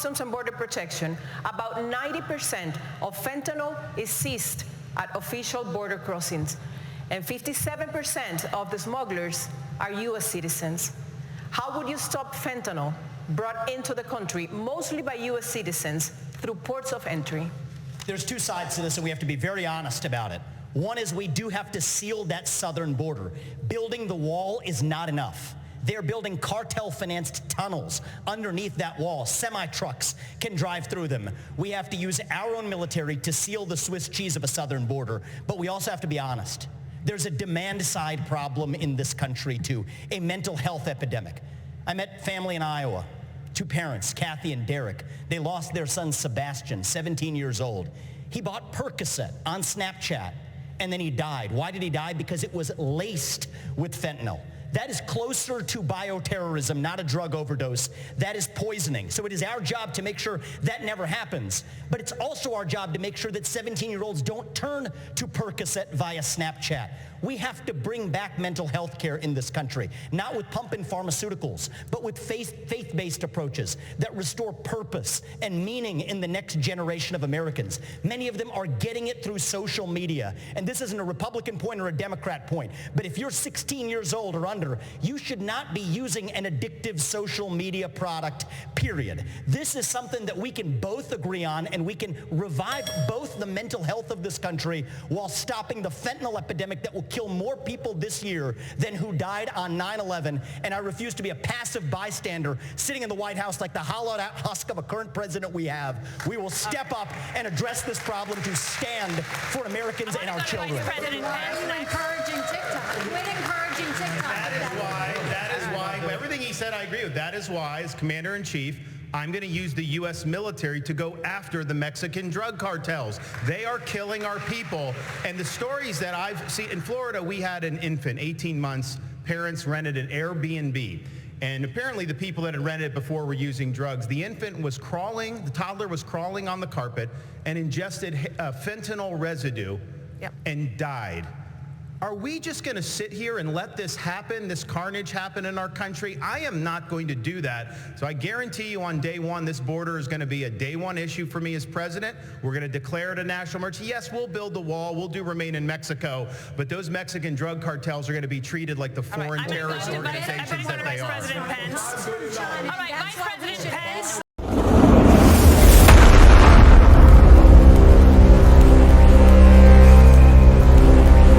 Customs and Border Protection, about 90% of fentanyl is seized at official border crossings, and 57% of the smugglers are U.S. citizens. How would you stop fentanyl brought into the country, mostly by U.S. citizens, through ports of entry? There's two sides to this, and we have to be very honest about it. One is we do have to seal that southern border. Building the wall is not enough. They're building cartel-financed tunnels underneath that wall. Semi-trucks can drive through them. We have to use our own military to seal the Swiss cheese of a southern border, but we also have to be honest. There's a demand-side problem in this country, too, a mental health epidemic. I met family in Iowa, two parents, Kathy and Derek. They lost their son, Sebastian, 17 years old. He bought Percocet on Snapchat, and then he died. Why did he die? Because it was laced with fentanyl. That is closer to bioterrorism, not a drug overdose. That is poisoning. So it is our job to make sure that never happens. But it's also our job to make sure that 17-year-olds don't turn to Percocet via Snapchat. We have to bring back mental health care in this country, not with pump-in pharmaceuticals, but with faith-based approaches that restore purpose and meaning in the next generation of Americans. Many of them are getting it through social media. And this isn't a Republican point or a Democrat point, but if you're 16 years old or under, you should not be using an addictive social media product, period. This is something that we can both agree on, and we can revive both the mental health of this country while stopping the fentanyl epidemic that will kill more people this year than who died on 9/11. And I refuse to be a passive bystander sitting in the White House like the hollowed out husk of a current president we have. We will step up and address this problem to stand for Americans and our children. President encouraging TikTok. Quit encouraging TikTok. That is why, everything he said I agree with. That is why, as Commander-in-Chief, I'm going to use the U.S. military to go after the Mexican drug cartels. They are killing our people. And the stories that I've seen, in Florida, we had an infant, 18 months, parents rented an Airbnb. And apparently the people that had rented it before were using drugs. The infant was crawling, the toddler was crawling on the carpet and ingested fentanyl residue and died. Are we just going to sit here and let this happen, this carnage happen in our country? I am not going to do that. So I guarantee you on day one, this border is going to be a day one issue for me as president. We're going to declare it a national emergency. Yes, we'll build the wall. We'll do remain in Mexico. But those Mexican drug cartels are going to be treated like the foreign terrorist organizations that they are. Vice President Pence. All right, Vice President Pence.